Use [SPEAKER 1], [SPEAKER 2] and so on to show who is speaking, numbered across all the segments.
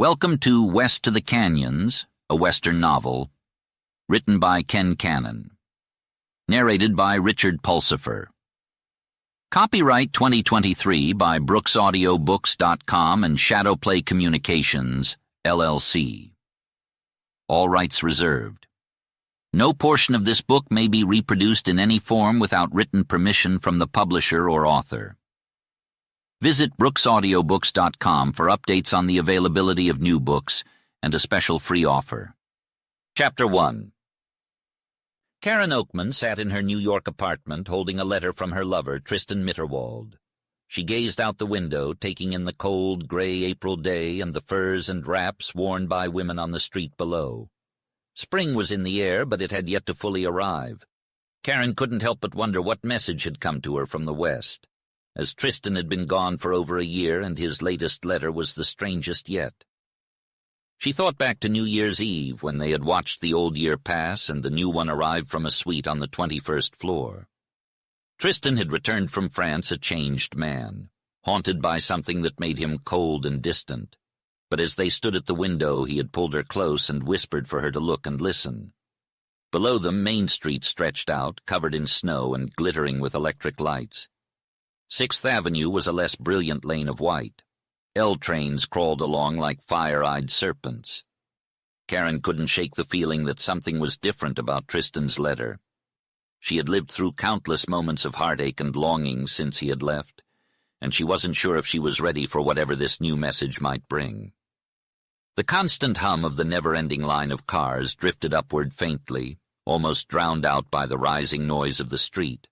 [SPEAKER 1] Welcome to West to the Canyons, a Western novel, written by Ken Cannon. Narrated by Richard Pulsifer. Copyright 2023 by BrooksAudiobooks.com and Shadowplay Communications, LLC. All rights reserved. No portion of this book may be reproduced in any form without written permission from the publisher or author. Visit BrooksAudiobooks.com for updates on the availability of new books and a special free offer. Chapter 1. Karen Oakman sat in her New York apartment holding a letter from her lover, Tristan Mitterwald. She gazed out the window, taking in the cold, gray April day and the furs and wraps worn by women on the street below. Spring was in the air, but it had yet to fully arrive. Karen couldn't help but wonder what message had come to her from the West, as Tristan had been gone for over a year and his latest letter was the strangest yet. She thought back to New Year's Eve when they had watched the old year pass and the new one arrive from a suite on the 21st floor. Tristan had returned from France a changed man, haunted by something that made him cold and distant. But as they stood at the window, he had pulled her close and whispered for her to look and listen. Below them, Main Street stretched out, covered in snow and glittering with electric lights. 6th Avenue was a less brilliant lane of white. L trains crawled along like fire-eyed serpents. Karen couldn't shake the feeling that something was different about Tristan's letter. She had lived through countless moments of heartache and longing since he had left, and she wasn't sure if she was ready for whatever this new message might bring. The constant hum of the never-ending line of cars drifted upward faintly, almost drowned out by the rising noise of the street.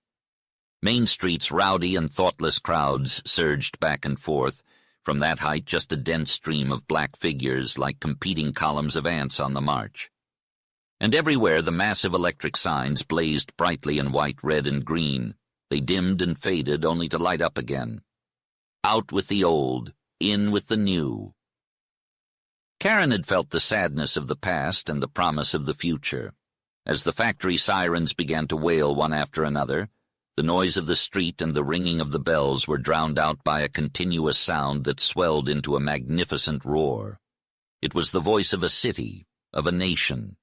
[SPEAKER 1] Main Street's rowdy and thoughtless crowds surged back and forth, from that height just a dense stream of black figures like competing columns of ants on the march. And everywhere the massive electric signs blazed brightly in white, red, and green. They dimmed and faded only to light up again. Out with the old, in with the new. Karen had felt the sadness of the past and the promise of the future. As the factory sirens began to wail one after another, the noise of the street and the ringing of the bells were drowned out by a continuous sound that swelled into a magnificent roar. It was the voice of a city, of a nation.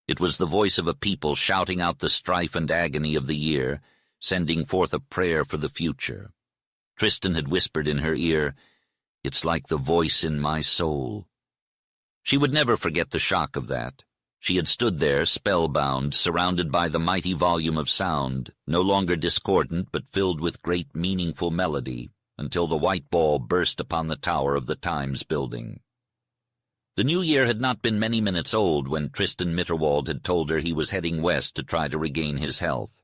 [SPEAKER 1] It was the voice of a people shouting out the strife and agony of the year, sending forth a prayer for the future. Tristan had whispered in her ear, "It's like the voice in my soul." She would never forget the shock of that. She had stood there, spellbound, surrounded by the mighty volume of sound, no longer discordant but filled with great meaningful melody, until the white ball burst upon the tower of the Times building. The new year had not been many minutes old when Tristan Mitterwald had told her he was heading west to try to regain his health.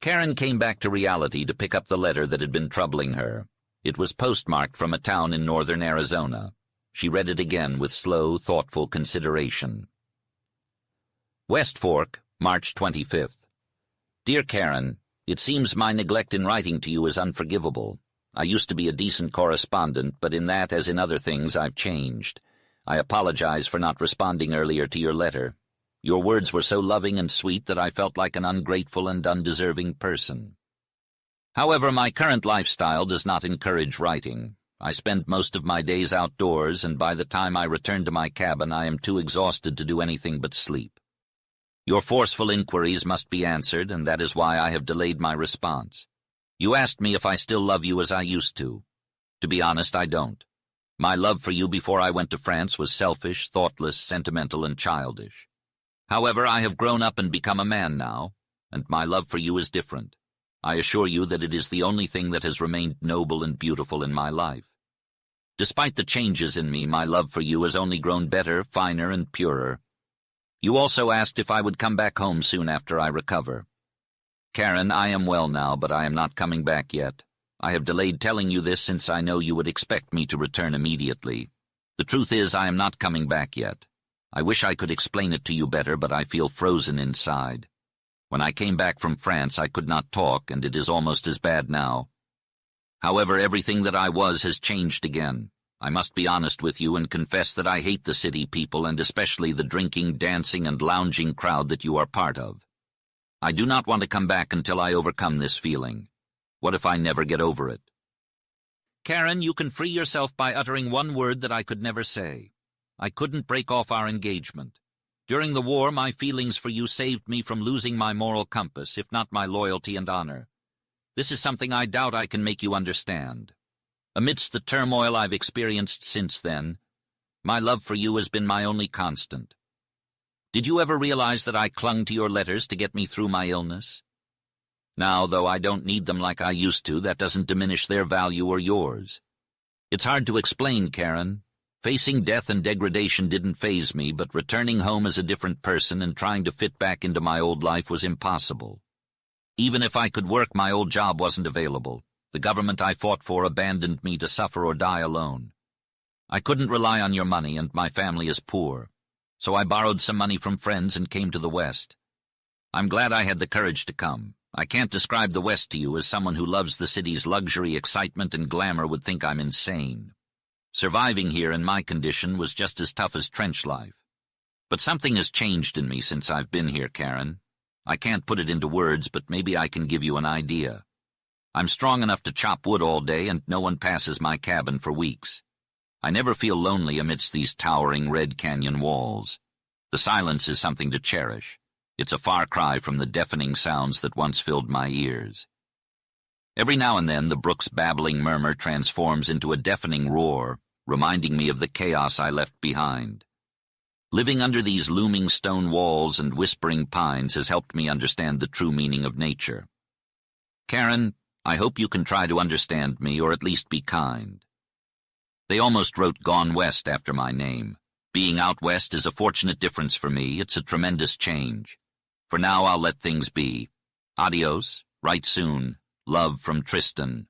[SPEAKER 1] Karen came back to reality to pick up the letter that had been troubling her. It was postmarked from a town in northern Arizona. She read it again with slow, thoughtful consideration. West Fork, March 25th. Dear Karen, it seems my neglect in writing to you is unforgivable. I used to be a decent correspondent, but in that, as in other things, I've changed. I apologize for not responding earlier to your letter. Your words were so loving and sweet that I felt like an ungrateful and undeserving person. However, my current lifestyle does not encourage writing. I spend most of my days outdoors, and by the time I return to my cabin I am too exhausted to do anything but sleep. Your forceful inquiries must be answered, and that is why I have delayed my response. You asked me if I still love you as I used to. To be honest, I don't. My love for you before I went to France was selfish, thoughtless, sentimental, and childish. However, I have grown up and become a man now, and my love for you is different. I assure you that it is the only thing that has remained noble and beautiful in my life. Despite the changes in me, my love for you has only grown better, finer, and purer. You also asked if I would come back home soon after I recover. Karen, I am well now, but I am not coming back yet. I have delayed telling you this since I know you would expect me to return immediately. The truth is, I am not coming back yet. I wish I could explain it to you better, but I feel frozen inside. When I came back from France, I could not talk, and it is almost as bad now. However, everything that I was has changed again. I must be honest with you and confess that I hate the city people and especially the drinking, dancing, and lounging crowd that you are part of. I do not want to come back until I overcome this feeling. What if I never get over it? Karen, you can free yourself by uttering one word that I could never say. I couldn't break off our engagement. During the war, my feelings for you saved me from losing my moral compass, if not my loyalty and honor. This is something I doubt I can make you understand. Amidst the turmoil I've experienced since then, my love for you has been my only constant. Did you ever realize that I clung to your letters to get me through my illness? Now, though I don't need them like I used to, that doesn't diminish their value or yours. It's hard to explain, Karen. Facing death and degradation didn't faze me, but returning home as a different person and trying to fit back into my old life was impossible. Even if I could work, my old job wasn't available. The government I fought for abandoned me to suffer or die alone. I couldn't rely on your money, and my family is poor. So I borrowed some money from friends and came to the West. I'm glad I had the courage to come. I can't describe the West to you as someone who loves the city's luxury, excitement, and glamour would think I'm insane. Surviving here in my condition was just as tough as trench life. But something has changed in me since I've been here, Karen. I can't put it into words, but maybe I can give you an idea. I'm strong enough to chop wood all day, and no one passes my cabin for weeks. I never feel lonely amidst these towering Red Canyon walls. The silence is something to cherish. It's a far cry from the deafening sounds that once filled my ears. Every now and then the brook's babbling murmur transforms into a deafening roar, reminding me of the chaos I left behind. Living under these looming stone walls and whispering pines has helped me understand the true meaning of nature. Karen, I hope you can try to understand me, or at least be kind. They almost wrote Gone West after my name. Being out west is a fortunate difference for me. It's a tremendous change. For now, I'll let things be. Adios. Write soon. Love from Tristan.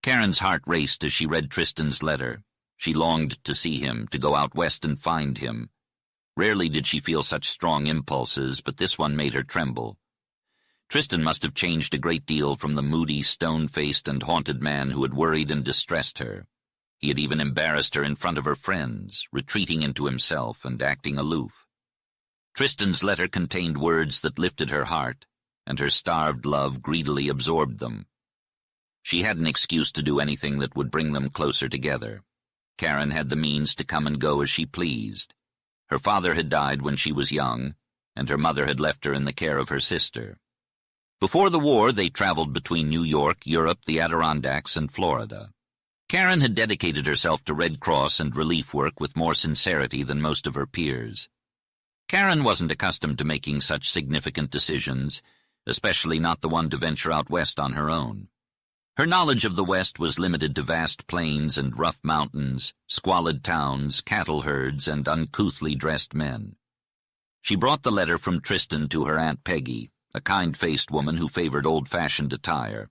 [SPEAKER 1] Karen's heart raced as she read Tristan's letter. She longed to see him, to go out west and find him. Rarely did she feel such strong impulses, but this one made her tremble. Tristan must have changed a great deal from the moody, stone-faced and haunted man who had worried and distressed her. He had even embarrassed her in front of her friends, retreating into himself and acting aloof. Tristan's letter contained words that lifted her heart, and her starved love greedily absorbed them. She had an excuse to do anything that would bring them closer together. Karen had the means to come and go as she pleased. Her father had died when she was young, and her mother had left her in the care of her sister. Before the war, they traveled between New York, Europe, the Adirondacks, and Florida. Karen had dedicated herself to Red Cross and relief work with more sincerity than most of her peers. Karen wasn't accustomed to making such significant decisions, especially not the one to venture out west on her own. Her knowledge of the West was limited to vast plains and rough mountains, squalid towns, cattle herds, and uncouthly dressed men. She brought the letter from Tristan to her Aunt Peggy, a kind-faced woman who favored old-fashioned attire.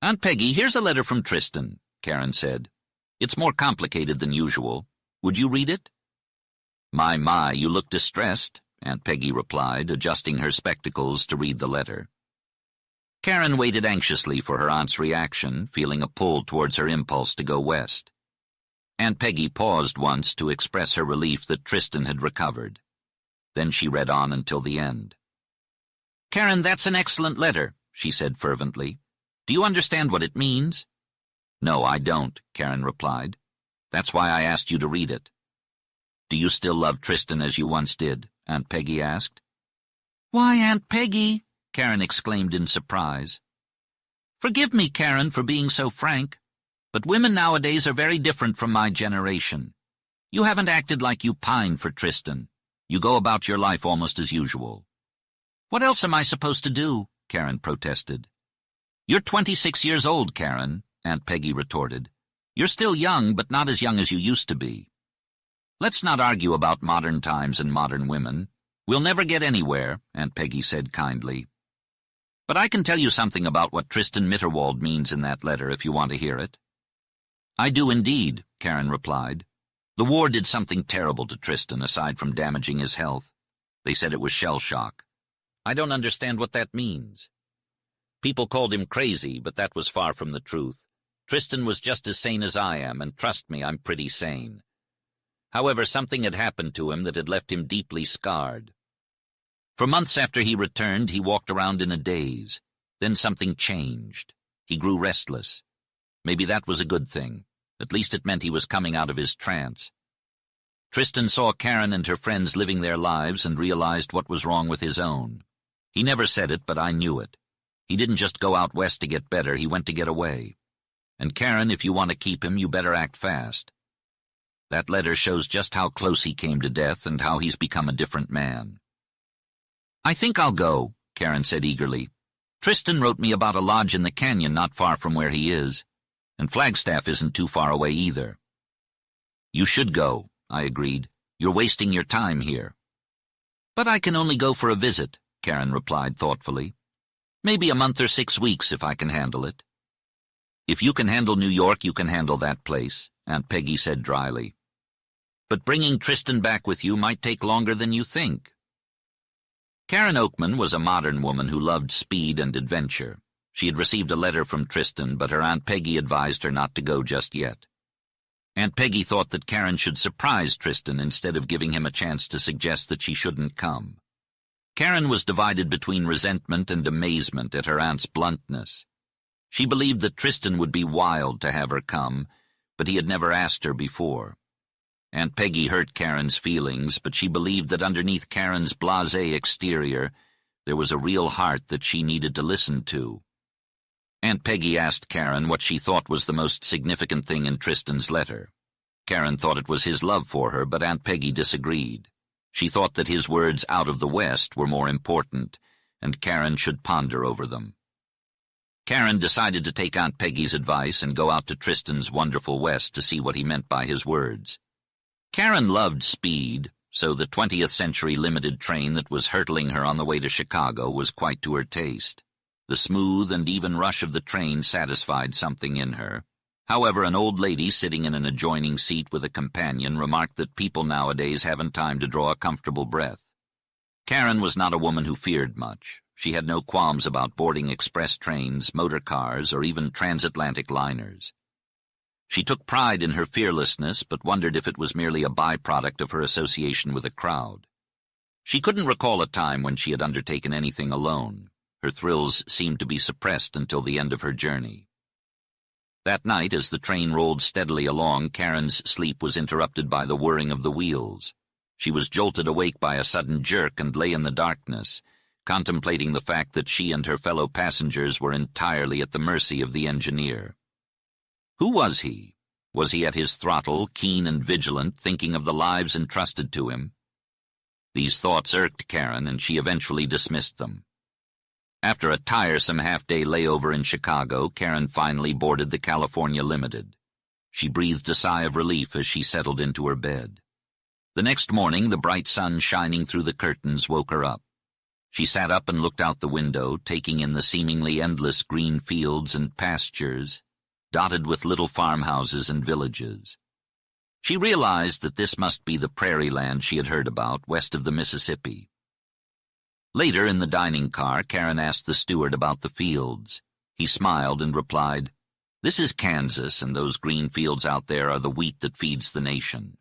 [SPEAKER 1] "Aunt Peggy, here's a letter from Tristan," Karen said. "It's more complicated than usual. Would you read it?" My, you look distressed," Aunt Peggy replied, adjusting her spectacles to read the letter. Karen waited anxiously for her aunt's reaction, feeling a pull towards her impulse to go west. Aunt Peggy paused once to express her relief that Tristan had recovered. Then she read on until the end. "Karen, that's an excellent letter," she said fervently. "Do you understand what it means?" "No, I don't," Karen replied. "That's why I asked you to read it." "Do you still love Tristan as you once did?" Aunt Peggy asked. "Why, Aunt Peggy!" Karen exclaimed in surprise. "Forgive me, Karen, for being so frank, but women nowadays are very different from my generation. You haven't acted like you pine for Tristan. You go about your life almost as usual." "What else am I supposed to do?" Karen protested. "You're 26 years old, Karen," Aunt Peggy retorted. "You're still young, but not as young as you used to be. Let's not argue about modern times and modern women. We'll never get anywhere," Aunt Peggy said kindly. "But I can tell you something about what Tristan Mitterwald means in that letter if you want to hear it." "I do indeed," Karen replied. "The war did something terrible to Tristan aside from damaging his health. They said it was shell shock. I don't understand what that means. People called him crazy, but that was far from the truth. Tristan was just as sane as I am, and trust me, I'm pretty sane. However, something had happened to him that had left him deeply scarred. For months after he returned, he walked around in a daze. Then something changed. He grew restless. Maybe that was a good thing. At least it meant he was coming out of his trance. Tristan saw Karen and her friends living their lives and realized what was wrong with his own. He never said it, but I knew it. He didn't just go out west to get better, he went to get away. And Karen, if you want to keep him, you better act fast. That letter shows just how close he came to death and how he's become a different man. I think I'll go, Karen said eagerly. Tristan wrote me about a lodge in the canyon not far from where he is, and Flagstaff isn't too far away either. You should go, I agreed. You're wasting your time here. But I can only go for a visit, Karen replied thoughtfully. Maybe a month or 6 weeks if I can handle it. If you can handle New York, you can handle that place, Aunt Peggy said dryly. But bringing Tristan back with you might take longer than you think. Karen Oakman was a modern woman who loved speed and adventure. She had received a letter from Tristan, but her Aunt Peggy advised her not to go just yet. Aunt Peggy thought that Karen should surprise Tristan instead of giving him a chance to suggest that she shouldn't come. Karen was divided between resentment and amazement at her aunt's bluntness. She believed that Tristan would be wild to have her come, but he had never asked her before. Aunt Peggy hurt Karen's feelings, but she believed that underneath Karen's blasé exterior there was a real heart that she needed to listen to. Aunt Peggy asked Karen what she thought was the most significant thing in Tristan's letter. Karen thought it was his love for her, but Aunt Peggy disagreed. She thought that his words out of the West were more important, and Karen should ponder over them. Karen decided to take Aunt Peggy's advice and go out to Tristan's wonderful West to see what he meant by his words. Karen loved speed, so the 20th century limited train that was hurtling her on the way to Chicago was quite to her taste. The smooth and even rush of the train satisfied something in her. However, an old lady sitting in an adjoining seat with a companion remarked that people nowadays haven't time to draw a comfortable breath. Karen was not a woman who feared much. She had no qualms about boarding express trains, motor cars, or even transatlantic liners. She took pride in her fearlessness, but wondered if it was merely a byproduct of her association with a crowd. She couldn't recall a time when she had undertaken anything alone. Her thrills seemed to be suppressed until the end of her journey. That night, as the train rolled steadily along, Karen's sleep was interrupted by the whirring of the wheels. She was jolted awake by a sudden jerk and lay in the darkness, contemplating the fact that she and her fellow passengers were entirely at the mercy of the engineer. Who was he? Was he at his throttle, keen and vigilant, thinking of the lives entrusted to him? These thoughts irked Karen, and she eventually dismissed them. After a tiresome half-day layover in Chicago, Karen finally boarded the California Limited. She breathed a sigh of relief as she settled into her bed. The next morning, the bright sun shining through the curtains woke her up. She sat up and looked out the window, taking in the seemingly endless green fields and pastures, dotted with little farmhouses and villages. She realized that this must be the prairie land she had heard about, west of the Mississippi. Later, in the dining car, Karen asked the steward about the fields. He smiled and replied, "This is Kansas, and those green fields out there are the wheat that feeds the nation."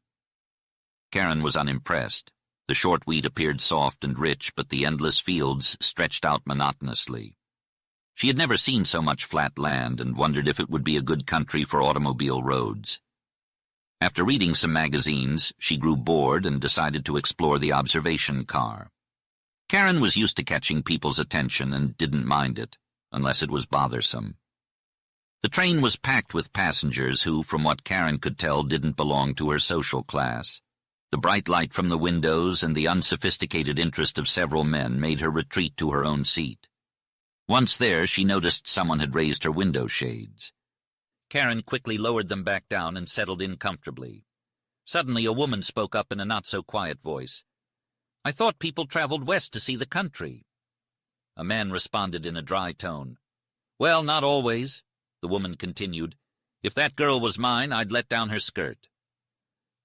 [SPEAKER 1] Karen was unimpressed. The short wheat appeared soft and rich, but the endless fields stretched out monotonously. She had never seen so much flat land and wondered if it would be a good country for automobile roads. After reading some magazines, she grew bored and decided to explore the observation car. Karen was used to catching people's attention and didn't mind it, unless it was bothersome. The train was packed with passengers who, from what Karen could tell, didn't belong to her social class. The bright light from the windows and the unsophisticated interest of several men made her retreat to her own seat. Once there, she noticed someone had raised her window shades. Karen quickly lowered them back down and settled in comfortably. Suddenly, a woman spoke up in a not-so-quiet voice. "I thought people traveled west to see the country." A man responded in a dry tone. "Well, not always," the woman continued. "If that girl was mine, I'd let down her skirt."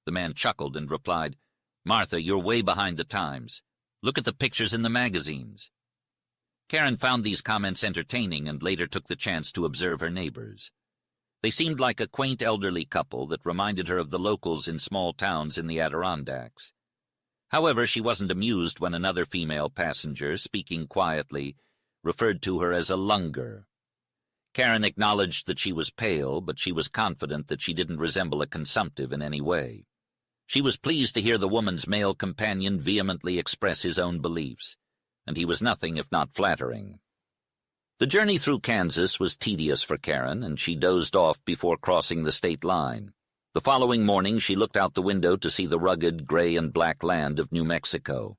[SPEAKER 1] The man chuckled and replied, "Martha, you're way behind the times. Look at the pictures in the magazines." Karen found these comments entertaining and later took the chance to observe her neighbors. They seemed like a quaint elderly couple that reminded her of the locals in small towns in the Adirondacks. However, she wasn't amused when another female passenger, speaking quietly, referred to her as a lunger. Karen acknowledged that she was pale, but she was confident that she didn't resemble a consumptive in any way. She was pleased to hear the woman's male companion vehemently express his own beliefs, and he was nothing if not flattering. The journey through Kansas was tedious for Karen, and she dozed off before crossing the state line. The following morning she looked out the window to see the rugged gray and black land of New Mexico.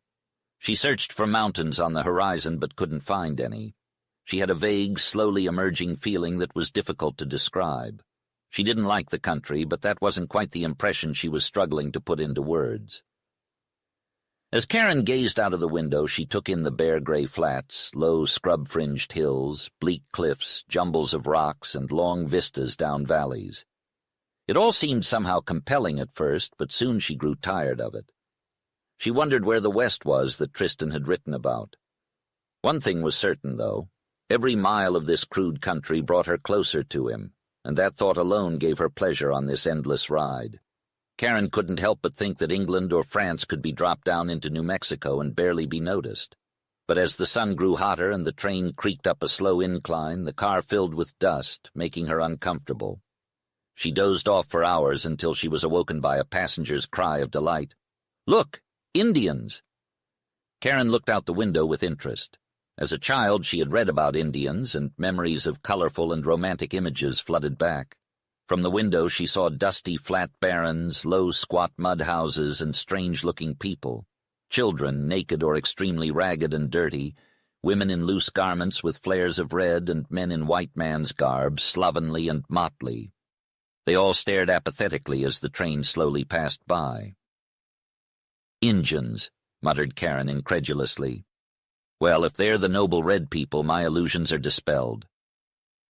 [SPEAKER 1] She searched for mountains on the horizon but couldn't find any. She had a vague, slowly emerging feeling that was difficult to describe. She didn't like the country, but that wasn't quite the impression she was struggling to put into words. As Karen gazed out of the window, she took in the bare gray flats, low scrub-fringed hills, bleak cliffs, jumbles of rocks, and long vistas down valleys. It all seemed somehow compelling at first, but soon she grew tired of it. She wondered where the West was that Tristan had written about. One thing was certain, though. Every mile of this crude country brought her closer to him, and that thought alone gave her pleasure on this endless ride. Karen couldn't help but think that England or France could be dropped down into New Mexico and barely be noticed. But as the sun grew hotter and the train creaked up a slow incline, the car filled with dust, making her uncomfortable. She dozed off for hours until she was awoken by a passenger's cry of delight. "Look! Indians!" Karen looked out the window with interest. As a child, she had read about Indians, and memories of colorful and romantic images flooded back. From the window she saw dusty flat barrens, low squat mud houses, and strange-looking people. Children, naked or extremely ragged and dirty, women in loose garments with flares of red, and men in white man's garb, slovenly and motley. They all stared apathetically as the train slowly passed by. "Injuns," muttered Karen incredulously. "Well, if they're the noble red people, my illusions are dispelled."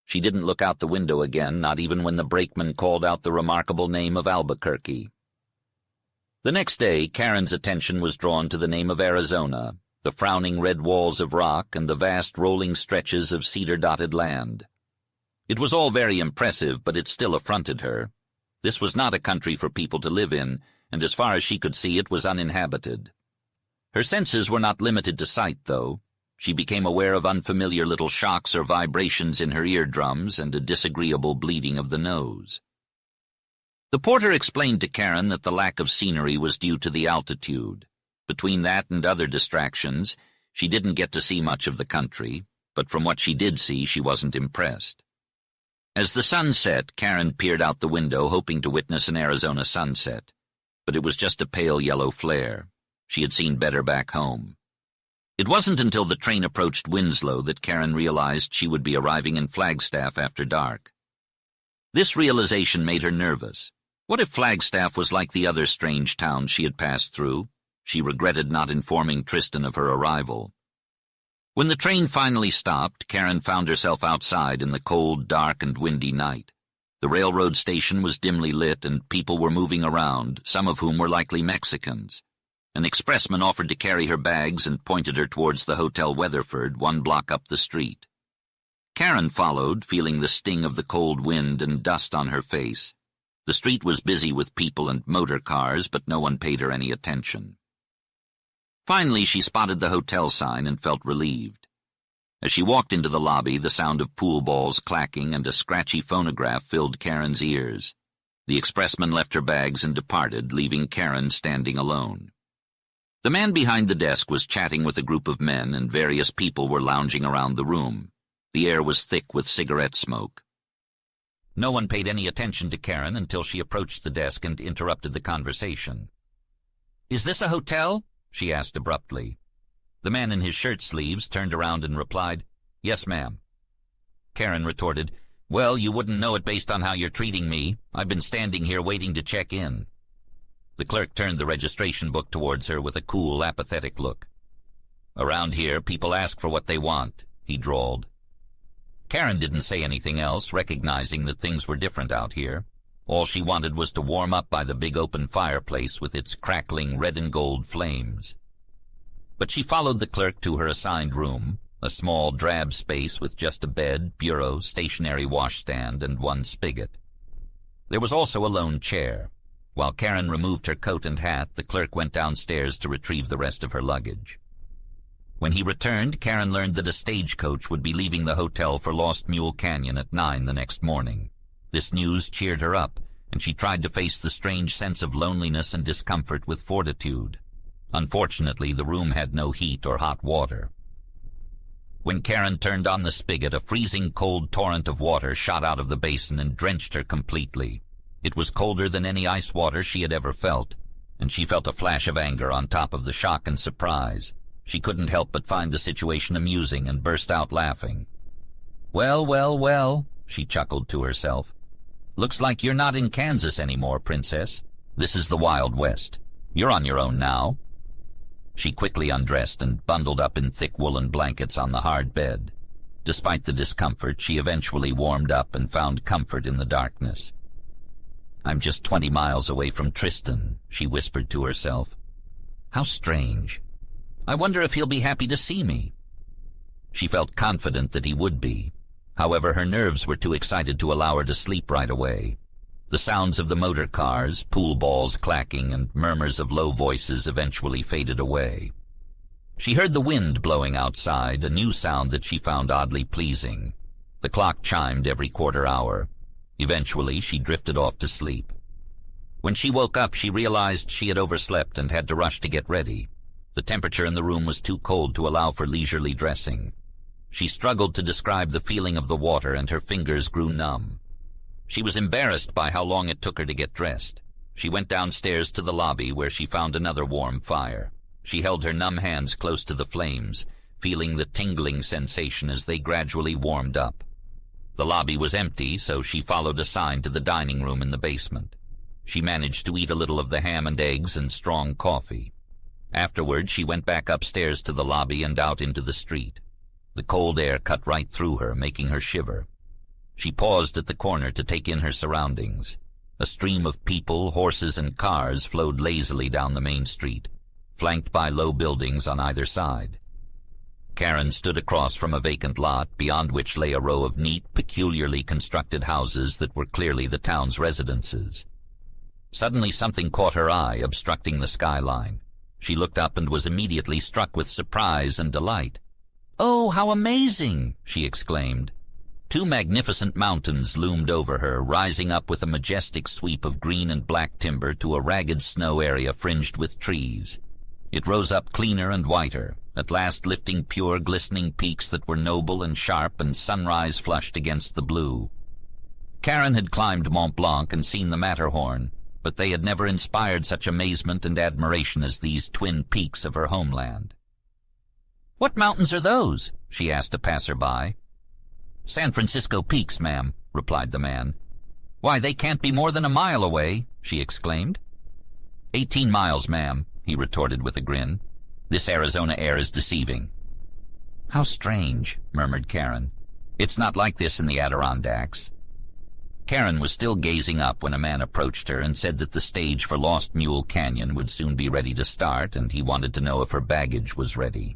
[SPEAKER 1] She didn't look out the window again, not even when the brakeman called out the remarkable name of Albuquerque. The next day, Karen's attention was drawn to the name of Arizona, the frowning red walls of rock, and the vast rolling stretches of cedar-dotted land. It was all very impressive, but it still affronted her. This was not a country for people to live in, and as far as she could see, it was uninhabited. Her senses were not limited to sight, though. She became aware of unfamiliar little shocks or vibrations in her eardrums and a disagreeable bleeding of the nose. The porter explained to Karen that the lack of scenery was due to the altitude. Between that and other distractions, she didn't get to see much of the country, but from what she did see, she wasn't impressed. As the sun set, Karen peered out the window, hoping to witness an Arizona sunset. But it was just a pale yellow flare. She had seen better back home. It wasn't until the train approached Winslow that Karen realized she would be arriving in Flagstaff after dark. This realization made her nervous. What if Flagstaff was like the other strange towns she had passed through? She regretted not informing Tristan of her arrival. When the train finally stopped, Karen found herself outside in the cold, dark, and windy night. The railroad station was dimly lit, and people were moving around, some of whom were likely Mexicans. An expressman offered to carry her bags and pointed her towards the Hotel Weatherford, 1 block up the street. Karen followed, feeling the sting of the cold wind and dust on her face. The street was busy with people and motor cars, but no one paid her any attention. Finally, she spotted the hotel sign and felt relieved. As she walked into the lobby, the sound of pool balls clacking and a scratchy phonograph filled Karen's ears. The expressman left her bags and departed, leaving Karen standing alone. The man behind the desk was chatting with a group of men, and various people were lounging around the room. The air was thick with cigarette smoke. No one paid any attention to Karen until she approached the desk and interrupted the conversation. "Is this a hotel?" she asked abruptly. The man in his shirt sleeves turned around and replied, "Yes, ma'am." Karen retorted, "Well, you wouldn't know it based on how you're treating me. I've been standing here waiting to check in." The clerk turned the registration book towards her with a cool, apathetic look. "Around here, people ask for what they want," he drawled. Karen didn't say anything else, recognizing that things were different out here. All she wanted was to warm up by the big open fireplace with its crackling red and gold flames. But she followed the clerk to her assigned room, a small, drab space with just a bed, bureau, stationary washstand, and 1 spigot. There was also a lone chair. While Karen removed her coat and hat, the clerk went downstairs to retrieve the rest of her luggage. When he returned, Karen learned that a stagecoach would be leaving the hotel for Lost Mule Canyon at 9 the next morning. This news cheered her up, and she tried to face the strange sense of loneliness and discomfort with fortitude. Unfortunately, the room had no heat or hot water. When Karen turned on the spigot, a freezing cold torrent of water shot out of the basin and drenched her completely. It was colder than any ice water she had ever felt, and she felt a flash of anger on top of the shock and surprise. She couldn't help but find the situation amusing and burst out laughing. "Well, well, well," she chuckled to herself. "Looks like you're not in Kansas anymore, Princess. This is the Wild West. You're on your own now." She quickly undressed and bundled up in thick woolen blankets on the hard bed. Despite the discomfort, she eventually warmed up and found comfort in the darkness. "I'm just 20 miles away from Tristan," she whispered to herself. "How strange. I wonder if he'll be happy to see me." She felt confident that he would be. However, her nerves were too excited to allow her to sleep right away. The sounds of the motor cars, pool balls clacking, and murmurs of low voices eventually faded away. She heard the wind blowing outside, a new sound that she found oddly pleasing. The clock chimed every quarter hour. Eventually, she drifted off to sleep. When she woke up, she realized she had overslept and had to rush to get ready. The temperature in the room was too cold to allow for leisurely dressing. She struggled to describe the feeling of the water, and her fingers grew numb. She was embarrassed by how long it took her to get dressed. She went downstairs to the lobby, where she found another warm fire. She held her numb hands close to the flames, feeling the tingling sensation as they gradually warmed up. The lobby was empty, so she followed a sign to the dining room in the basement. She managed to eat a little of the ham and eggs and strong coffee. Afterward, she went back upstairs to the lobby and out into the street. The cold air cut right through her, making her shiver. She paused at the corner to take in her surroundings. A stream of people, horses, and cars flowed lazily down the main street, flanked by low buildings on either side. Karen stood across from a vacant lot, beyond which lay a row of neat, peculiarly constructed houses that were clearly the town's residences. Suddenly something caught her eye, obstructing the skyline. She looked up and was immediately struck with surprise and delight. "Oh, how amazing!" she exclaimed. Two magnificent mountains loomed over her, rising up with a majestic sweep of green and black timber to a ragged snow area fringed with trees. It rose up cleaner and whiter, at last lifting pure, glistening peaks that were noble and sharp and sunrise flushed against the blue. Karen had climbed Mont Blanc and seen the Matterhorn, but they had never inspired such amazement and admiration as these twin peaks of her homeland. "What mountains are those?" she asked a passerby. "San Francisco peaks, ma'am," replied the man. "Why, they can't be more than a mile away," she exclaimed. 18 miles, ma'am," he retorted with a grin. "This Arizona air is deceiving." "How strange," murmured Karen. "It's not like this in the Adirondacks." Karen was still gazing up when a man approached her and said that the stage for Lost Mule Canyon would soon be ready to start, and he wanted to know if her baggage was ready.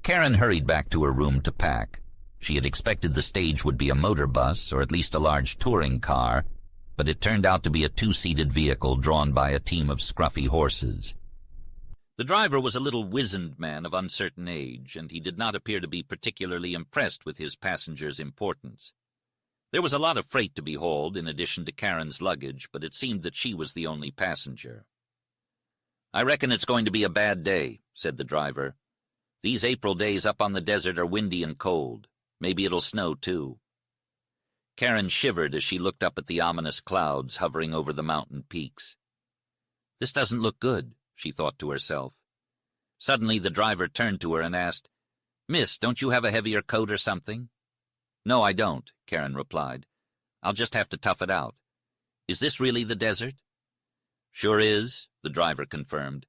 [SPEAKER 1] Karen hurried back to her room to pack. She had expected the stage would be a motor bus, or at least a large touring car, but it turned out to be a two-seated vehicle drawn by a team of scruffy horses. The driver was a little wizened man of uncertain age, and he did not appear to be particularly impressed with his passenger's importance. There was a lot of freight to be hauled, in addition to Karen's luggage, but it seemed that she was the only passenger. "I reckon it's going to be a bad day," said the driver. "These April days up on the desert are windy and cold. Maybe it'll snow, too." Karen shivered as she looked up at the ominous clouds hovering over the mountain peaks. "This doesn't look good," she thought to herself. Suddenly the driver turned to her and asked, "Miss, don't you have a heavier coat or something?" "No, I don't," Karen replied. "I'll just have to tough it out. Is this really the desert?" "Sure is," the driver confirmed.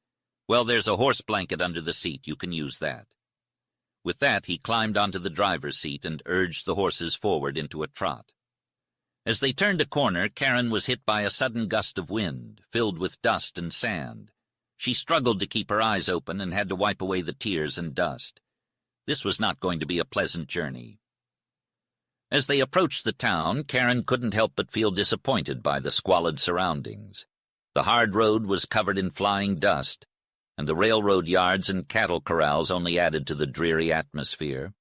[SPEAKER 1] "Well, there's a horse blanket under the seat. You can use that." With that, he climbed onto the driver's seat and urged the horses forward into a trot. As they turned a corner, Karen was hit by a sudden gust of wind, filled with dust and sand. She struggled to keep her eyes open and had to wipe away the tears and dust. This was not going to be a pleasant journey. As they approached the town, Karen couldn't help but feel disappointed by the squalid surroundings. The hard road was covered in flying dust, and the railroad yards and cattle corrals only added to the dreary atmosphere.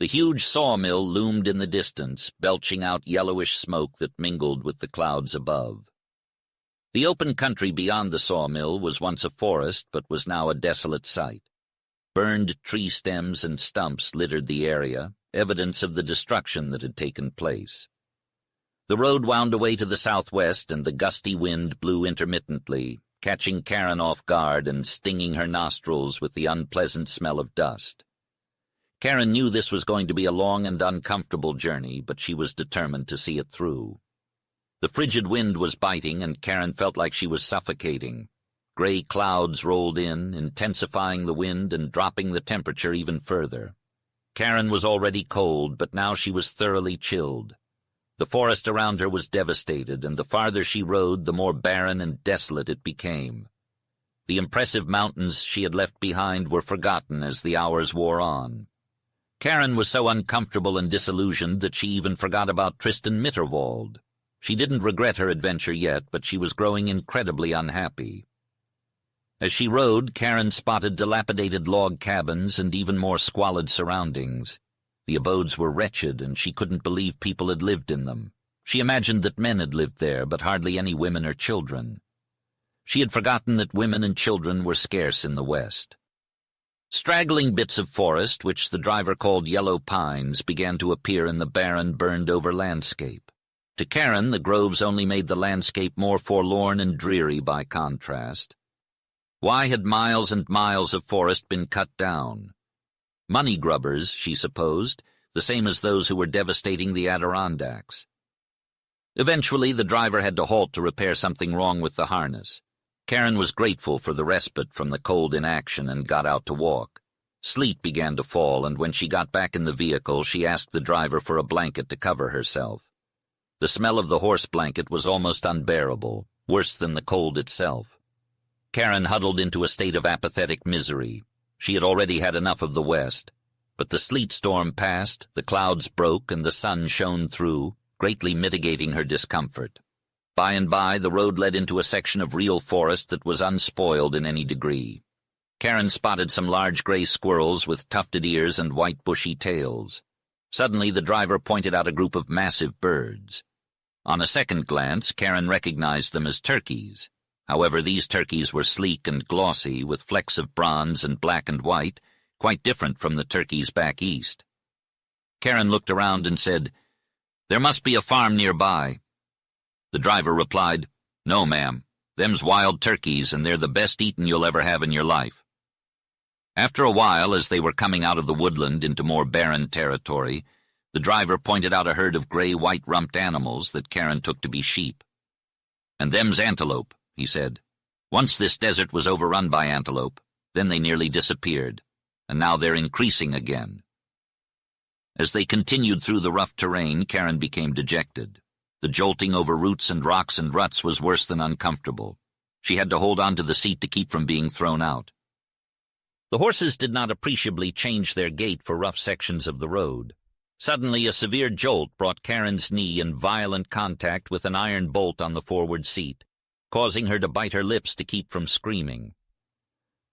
[SPEAKER 1] The huge sawmill loomed in the distance, belching out yellowish smoke that mingled with the clouds above. The open country beyond the sawmill was once a forest, but was now a desolate sight. Burned tree stems and stumps littered the area, evidence of the destruction that had taken place. The road wound away to the southwest, and the gusty wind blew intermittently, catching Karen off guard and stinging her nostrils with the unpleasant smell of dust. Karen knew this was going to be a long and uncomfortable journey, but she was determined to see it through. The frigid wind was biting, and Karen felt like she was suffocating. Gray clouds rolled in, intensifying the wind and dropping the temperature even further. Karen was already cold, but now she was thoroughly chilled. The forest around her was devastated, and the farther she rode, the more barren and desolate it became. The impressive mountains she had left behind were forgotten as the hours wore on. Karen was so uncomfortable and disillusioned that she even forgot about Tristan Mitterwald. She didn't regret her adventure yet, but she was growing incredibly unhappy. As she rode, Karen spotted dilapidated log cabins and even more squalid surroundings. The abodes were wretched, and she couldn't believe people had lived in them. She imagined that men had lived there, but hardly any women or children. She had forgotten that women and children were scarce in the West. Straggling bits of forest, which the driver called yellow pines, began to appear in the barren, burned-over landscape. To Karen, the groves only made the landscape more forlorn and dreary by contrast. Why had miles and miles of forest been cut down? Money grubbers, she supposed, the same as those who were devastating the Adirondacks. Eventually, the driver had to halt to repair something wrong with the harness. Karen was grateful for the respite from the cold inaction and got out to walk. Sleet began to fall, and when she got back in the vehicle, she asked the driver for a blanket to cover herself. The smell of the horse blanket was almost unbearable, worse than the cold itself. Karen huddled into a state of apathetic misery. She had already had enough of the West. But the sleet storm passed, the clouds broke, and the sun shone through, greatly mitigating her discomfort. By and by, the road led into a section of real forest that was unspoiled in any degree. Karen spotted some large gray squirrels with tufted ears and white bushy tails. Suddenly, the driver pointed out a group of massive birds. On a second glance, Karen recognized them as turkeys. However, these turkeys were sleek and glossy, with flecks of bronze and black and white, quite different from the turkeys back east. Karen looked around and said, "There must be a farm nearby." The driver replied, "No, ma'am. Them's wild turkeys, and they're the best eatin' you'll ever have in your life." After a while, as they were coming out of the woodland into more barren territory, the driver pointed out a herd of gray white-rumped animals that Karen took to be sheep. "And them's antelope," he said. "Once this desert was overrun by antelope, then they nearly disappeared, and now they're increasing again." As they continued through the rough terrain, Karen became dejected. The jolting over roots and rocks and ruts was worse than uncomfortable. She had to hold on to the seat to keep from being thrown out. The horses did not appreciably change their gait for rough sections of the road. Suddenly, a severe jolt brought Karen's knee in violent contact with an iron bolt on the forward seat, causing her to bite her lips to keep from screaming.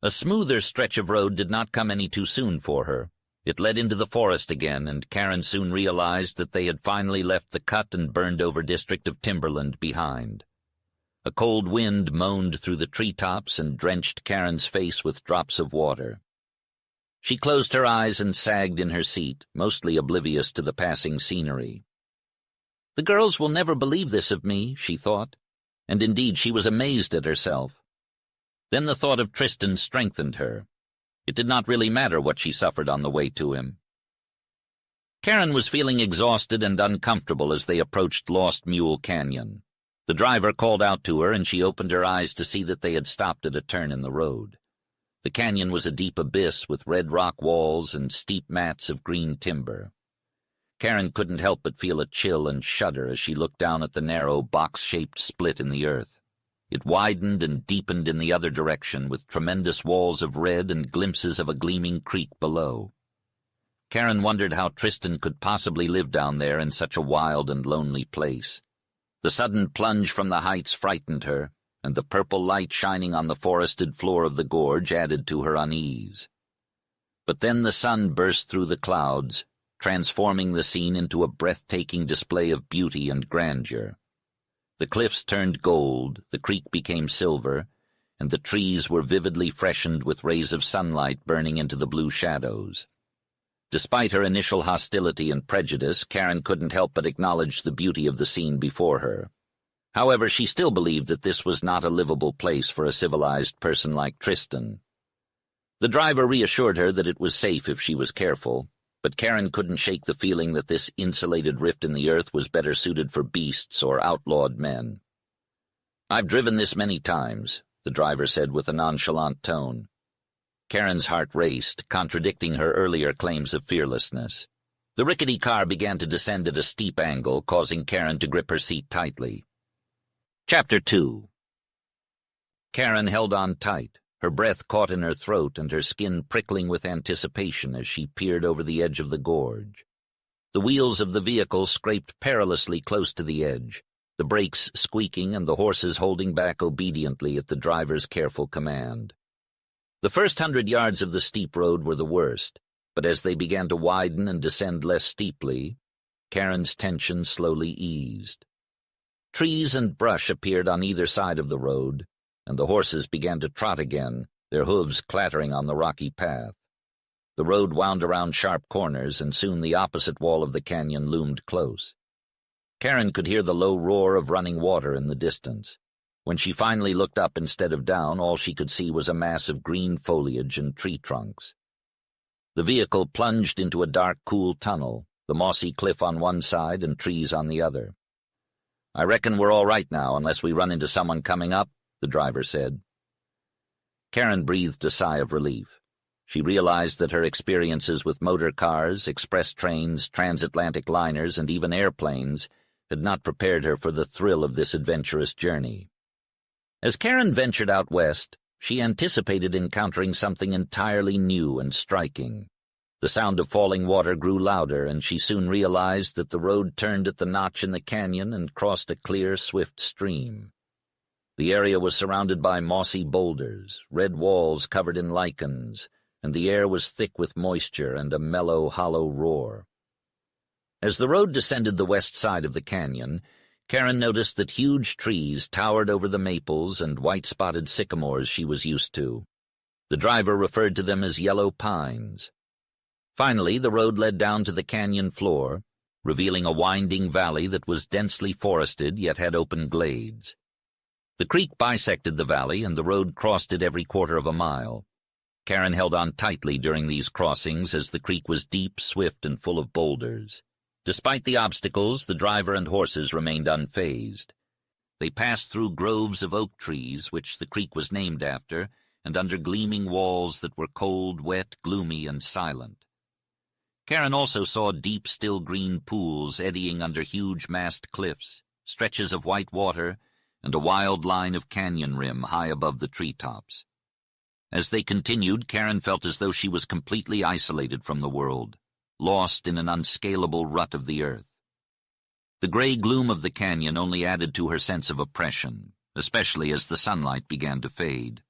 [SPEAKER 1] A smoother stretch of road did not come any too soon for her. It led into the forest again, and Karen soon realized that they had finally left the cut and burned-over district of timberland behind. A cold wind moaned through the treetops and drenched Karen's face with drops of water. She closed her eyes and sagged in her seat, mostly oblivious to the passing scenery. "The girls will never believe this of me," she thought, and indeed she was amazed at herself. Then the thought of Tristan strengthened her. It did not really matter what she suffered on the way to him. Karen was feeling exhausted and uncomfortable as they approached Lost Mule Canyon. The driver called out to her, and she opened her eyes to see that they had stopped at a turn in the road. The canyon was a deep abyss with red rock walls and steep mats of green timber. Karen couldn't help but feel a chill and shudder as she looked down at the narrow, box-shaped split in the earth. It widened and deepened in the other direction, with tremendous walls of red and glimpses of a gleaming creek below. Karen wondered how Tristan could possibly live down there in such a wild and lonely place. The sudden plunge from the heights frightened her, and the purple light shining on the forested floor of the gorge added to her unease. But then the sun burst through the clouds, transforming the scene into a breathtaking display of beauty and grandeur. The cliffs turned gold, the creek became silver, and the trees were vividly freshened with rays of sunlight burning into the blue shadows. Despite her initial hostility and prejudice, Karen couldn't help but acknowledge the beauty of the scene before her. However, she still believed that this was not a livable place for a civilized person like Tristan. The driver reassured her that it was safe if she was careful, but Karen couldn't shake the feeling that this insulated rift in the earth was better suited for beasts or outlawed men. "I've driven this many times," the driver said with a nonchalant tone. Karen's heart raced, contradicting her earlier claims of fearlessness. The rickety car began to descend at a steep angle, causing Karen to grip her seat tightly. Chapter 2. Karen held on tight, her breath caught in her throat and her skin prickling with anticipation as she peered over the edge of the gorge. The wheels of the vehicle scraped perilously close to the edge, the brakes squeaking and the horses holding back obediently at the driver's careful command. The first 100 yards of the steep road were the worst, but as they began to widen and descend less steeply, Karen's tension slowly eased. Trees and brush appeared on either side of the road, and the horses began to trot again, their hooves clattering on the rocky path. The road wound around sharp corners, and soon the opposite wall of the canyon loomed close. Karen could hear the low roar of running water in the distance. When she finally looked up instead of down, all she could see was a mass of green foliage and tree trunks. The vehicle plunged into a dark, cool tunnel, the mossy cliff on one side and trees on the other. "I reckon we're all right now, unless we run into someone coming up," the driver said. Karen breathed a sigh of relief. She realized that her experiences with motor cars, express trains, transatlantic liners, and even airplanes had not prepared her for the thrill of this adventurous journey. As Karen ventured out west, she anticipated encountering something entirely new and striking. The sound of falling water grew louder, and she soon realized that the road turned at the notch in the canyon and crossed a clear, swift stream. The area was surrounded by mossy boulders, red walls covered in lichens, and the air was thick with moisture and a mellow, hollow roar. As the road descended the west side of the canyon, Karen noticed that huge trees towered over the maples and white-spotted sycamores she was used to. The driver referred to them as yellow pines. Finally, the road led down to the canyon floor, revealing a winding valley that was densely forested yet had open glades. The creek bisected the valley, and the road crossed it every quarter of a mile. Karen held on tightly during these crossings as the creek was deep, swift, and full of boulders. Despite the obstacles, the driver and horses remained unfazed. They passed through groves of oak trees, which the creek was named after, and under gleaming walls that were cold, wet, gloomy, and silent. Karen also saw deep, still green pools eddying under huge massed cliffs, stretches of white water, and a wild line of canyon rim high above the treetops. As they continued, Karen felt as though she was completely isolated from the world, lost in an unscalable rut of the earth. The gray gloom of the canyon only added to her sense of oppression, especially as the sunlight began to fade.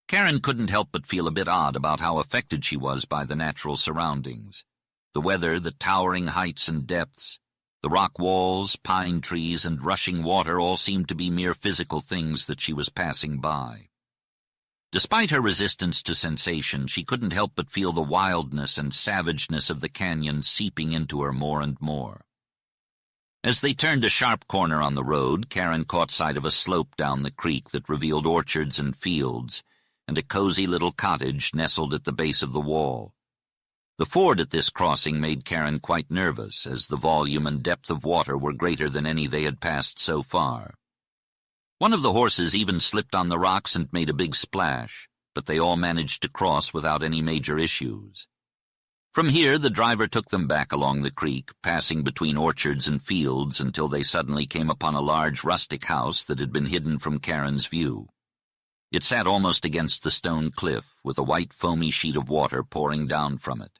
[SPEAKER 1] Karen couldn't help but feel a bit odd about how affected she was by the natural surroundings. The weather, the towering heights and depths, the rock walls, pine trees, and rushing water all seemed to be mere physical things that she was passing by. Despite her resistance to sensation, she couldn't help but feel the wildness and savageness of the canyon seeping into her more and more. As they turned a sharp corner on the road, Karen caught sight of a slope down the creek that revealed orchards and fields, and a cozy little cottage nestled at the base of the wall. The ford at this crossing made Karen quite nervous, as the volume and depth of water were greater than any they had passed so far. One of the horses even slipped on the rocks and made a big splash, but they all managed to cross without any major issues. From here, the driver took them back along the creek, passing between orchards and fields until they suddenly came upon a large rustic house that had been hidden from Karen's view. It sat almost against the stone cliff, with a white foamy sheet of water pouring down from it.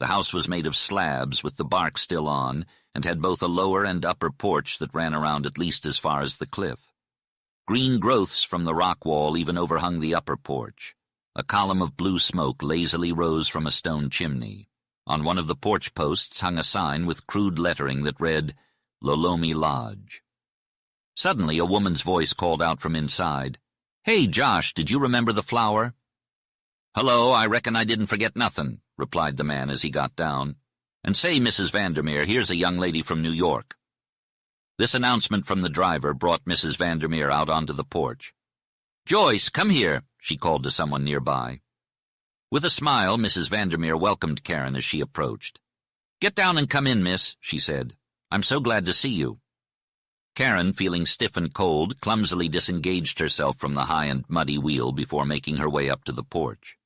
[SPEAKER 1] The house was made of slabs with the bark still on, and had both a lower and upper porch that ran around at least as far as the cliff. Green growths from the rock wall even overhung the upper porch. A column of blue smoke lazily rose from a stone chimney. On one of the porch posts hung a sign with crude lettering that read, Lomi Lodge. Suddenly, a woman's voice called out from inside, "Hey, Josh, did you remember the flower?" "Hello, I reckon I didn't forget nothin'," replied the man as he got down. "And say, Mrs. Vandermeer, here's a young lady from New York." This announcement from the driver brought Mrs. Vandermeer out onto the porch. "Joyce, come here," she called to someone nearby. With a smile, Mrs. Vandermeer welcomed Karen as she approached. "Get down and come in, miss," she said. "I'm so glad to see you." Karen, feeling stiff and cold, clumsily disengaged herself from the high and muddy wheel before making her way up to the porch.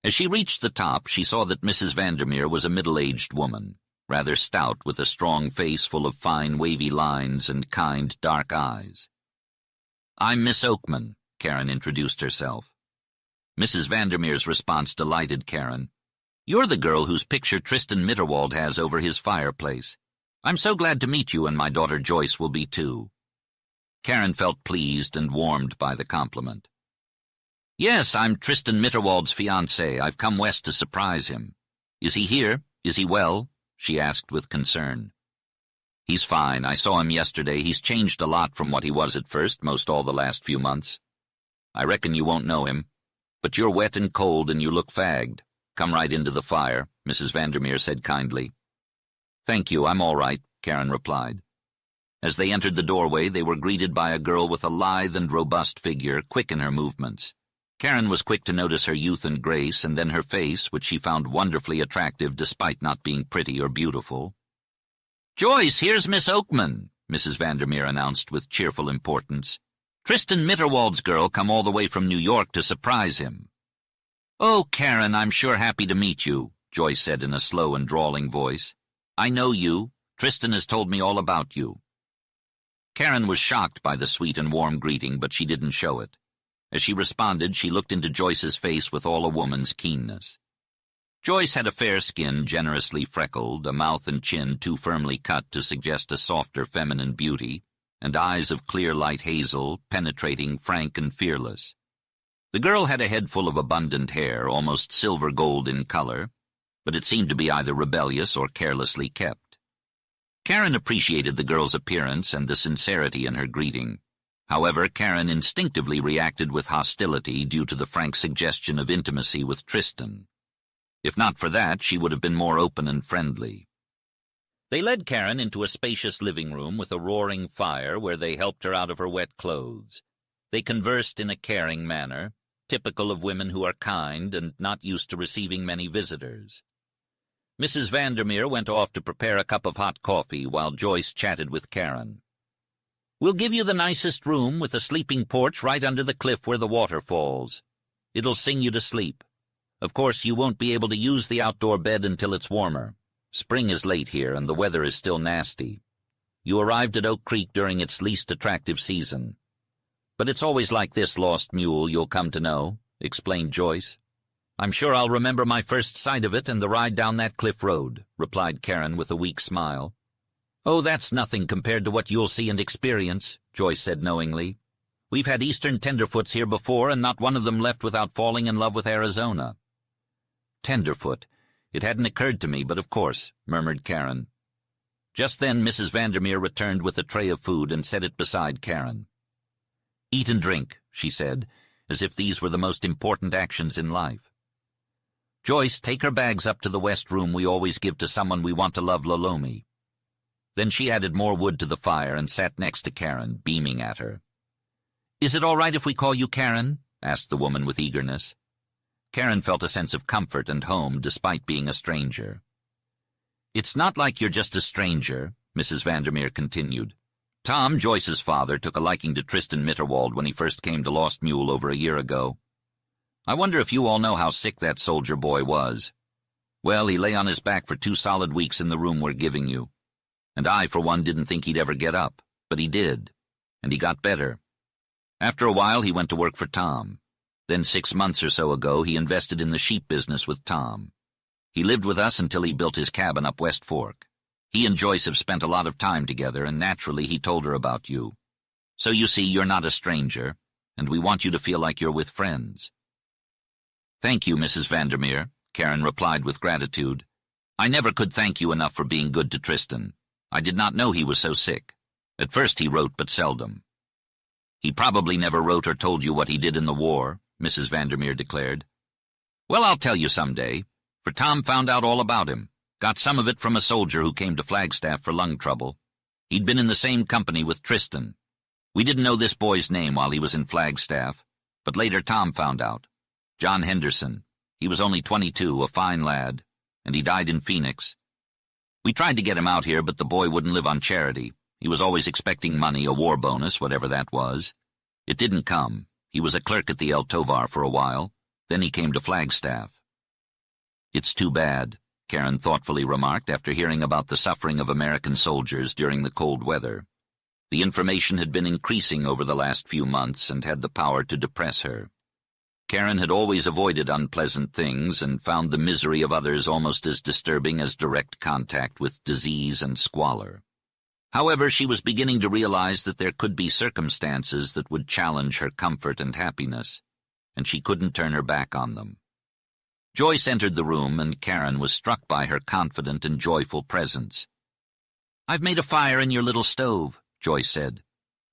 [SPEAKER 1] As she reached the top, she saw that Mrs. Vandermeer was a middle-aged woman, rather stout, with a strong face full of fine, wavy lines and kind, dark eyes. "I'm Miss Oakman," Karen introduced herself. Mrs. Vandermeer's response delighted Karen. "You're the girl whose picture Tristan Mitterwald has over his fireplace. I'm so glad to meet you, and my daughter Joyce will be too." Karen felt pleased and warmed by the compliment. "Yes, I'm Tristan Mitterwald's fiancée. I've come west to surprise him. Is he here? Is he well?" she asked with concern. "He's fine. I saw him yesterday. He's changed a lot from what he was at first, most all the last few months. I reckon you won't know him. But you're wet and cold and you look fagged. Come right into the fire," Mrs. Vandermeer said kindly. "Thank you, I'm all right," Karen replied. As they entered the doorway, they were greeted by a girl with a lithe and robust figure, quick in her movements. Karen was quick to notice her youth and grace, and then her face, which she found wonderfully attractive despite not being pretty or beautiful. "Joyce, here's Miss Oakman," Mrs. Vandermeer announced with cheerful importance. "Tristan Mitterwald's girl come all the way from New York to surprise him." "Oh, Karen, I'm sure happy to meet you," Joyce said in a slow and drawling voice. "I know you. Tristan has told me all about you." Karen was shocked by the sweet and warm greeting, but she didn't show it. As she responded, she looked into Joyce's face with all a woman's keenness. Joyce had a fair skin, generously freckled, a mouth and chin too firmly cut to suggest a softer feminine beauty, and eyes of clear light hazel, penetrating, frank, and fearless. The girl had a head full of abundant hair, almost silver gold in color, but it seemed to be either rebellious or carelessly kept. Karen appreciated the girl's appearance and the sincerity in her greeting. However, Karen instinctively reacted with hostility due to the frank suggestion of intimacy with Tristan. If not for that, she would have been more open and friendly. They led Karen into a spacious living room with a roaring fire where they helped her out of her wet clothes. They conversed in a caring manner, typical of women who are kind and not used to receiving many visitors. Mrs. Vandermeer went off to prepare a cup of hot coffee while Joyce chatted with Karen. "We'll give you the nicest room with a sleeping porch right under the cliff where the water falls. It'll sing you to sleep. Of course, you won't be able to use the outdoor bed until it's warmer. Spring is late here, and the weather is still nasty. You arrived at Oak Creek during its least attractive season. But it's always like this, Lost Mule, you'll come to know," explained Joyce. "I'm sure I'll remember my first sight of it and the ride down that cliff road," replied Karen with a weak smile. "Oh, that's nothing compared to what you'll see and experience," Joyce said knowingly. "We've had Eastern tenderfoots here before, and not one of them left without falling in love with Arizona." "Tenderfoot. It hadn't occurred to me, but of course," murmured Karen. Just then Mrs. Vandermeer returned with a tray of food and set it beside Karen. "Eat and drink," she said, as if these were the most important actions in life. "Joyce, take her bags up to the west room we always give to someone we want to love, Lomi." Then she added more wood to the fire and sat next to Karen, beaming at her. "Is it all right if we call you Karen?" asked the woman with eagerness. Karen felt a sense of comfort and home despite being a stranger. "It's not like you're just a stranger," Mrs. Vandermeer continued. "Tom, Joyce's father, took a liking to Tristan Mitterwald when he first came to Lost Mule over a year ago. I wonder if you all know how sick that soldier boy was. Well, he lay on his back for 2 solid weeks in the room we're giving you. And I, for one, didn't think he'd ever get up, but he did, and he got better. After a while, he went to work for Tom. Then 6 months or so ago, he invested in the sheep business with Tom. He lived with us until he built his cabin up West Fork. He and Joyce have spent a lot of time together, and naturally he told her about you. So you see, you're not a stranger, and we want you to feel like you're with friends." "Thank you, Mrs. Vandermeer," Karen replied with gratitude. I never could thank you enough for being good to Tristan. I did not know he was so sick. At first he wrote, but seldom. He probably never wrote or told you what he did in the war, Mrs. Vandermeer declared. Well, I'll tell you someday, for Tom found out all about him. Got some of it from a soldier who came to Flagstaff for lung trouble. He'd been in the same company with Tristan. We didn't know this boy's name while he was in Flagstaff, but later Tom found out. John Henderson. He was only 22, a fine lad, and he died in Phoenix. We tried to get him out here, but the boy wouldn't live on charity. He was always expecting money, a war bonus, whatever that was. It didn't come. He was a clerk at the El Tovar for a while. Then he came to Flagstaff. It's too bad, Karen thoughtfully remarked after hearing about the suffering of American soldiers during the cold weather. The information had been increasing over the last few months and had the power to depress her. Karen had always avoided unpleasant things and found the misery of others almost as disturbing as direct contact with disease and squalor. However, she was beginning to realize that there could be circumstances that would challenge her comfort and happiness, and she couldn't turn her back on them. Joyce entered the room, and Karen was struck by her confident and joyful presence. "I've made a fire in your little stove," Joyce said.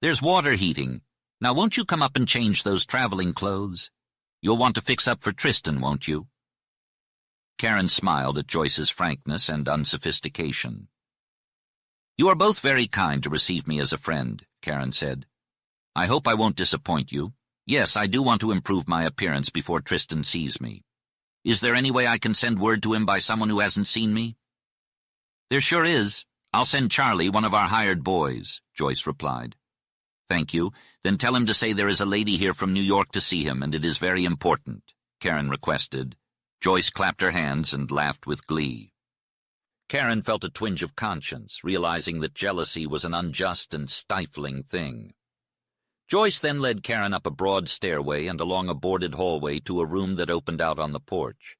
[SPEAKER 1] "There's water heating. Now won't you come up and change those traveling clothes? You'll want to fix up for Tristan, won't you?" Karen smiled at Joyce's frankness and unsophistication. "You are both very kind to receive me as a friend," Karen said. "I hope I won't disappoint you. Yes, I do want to improve my appearance before Tristan sees me. Is there any way I can send word to him by someone who hasn't seen me?" "There sure is. I'll send Charlie, one of our hired boys," Joyce replied. "Thank you. Then tell him to say there is a lady here from New York to see him, and it is very important," Karen requested. Joyce clapped her hands and laughed with glee. Karen felt a twinge of conscience, realizing that jealousy was an unjust and stifling thing. Joyce then led Karen up a broad stairway and along a boarded hallway to a room that opened out on the porch.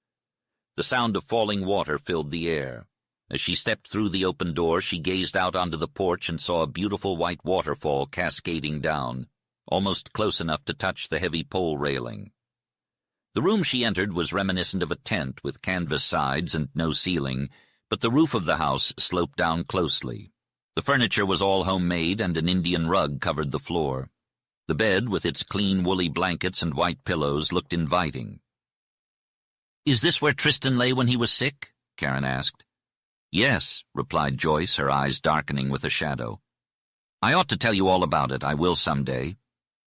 [SPEAKER 1] The sound of falling water filled the air. As she stepped through the open door, she gazed out onto the porch and saw a beautiful white waterfall cascading down, almost close enough to touch the heavy pole railing. The room she entered was reminiscent of a tent with canvas sides and no ceiling, but the roof of the house sloped down closely. The furniture was all homemade, and an Indian rug covered the floor. The bed, with its clean woolly blankets and white pillows, looked inviting. "Is this where Tristan lay when he was sick?" Karen asked. "Yes," replied Joyce, her eyes darkening with a shadow. "I ought to tell you all about it. I will someday.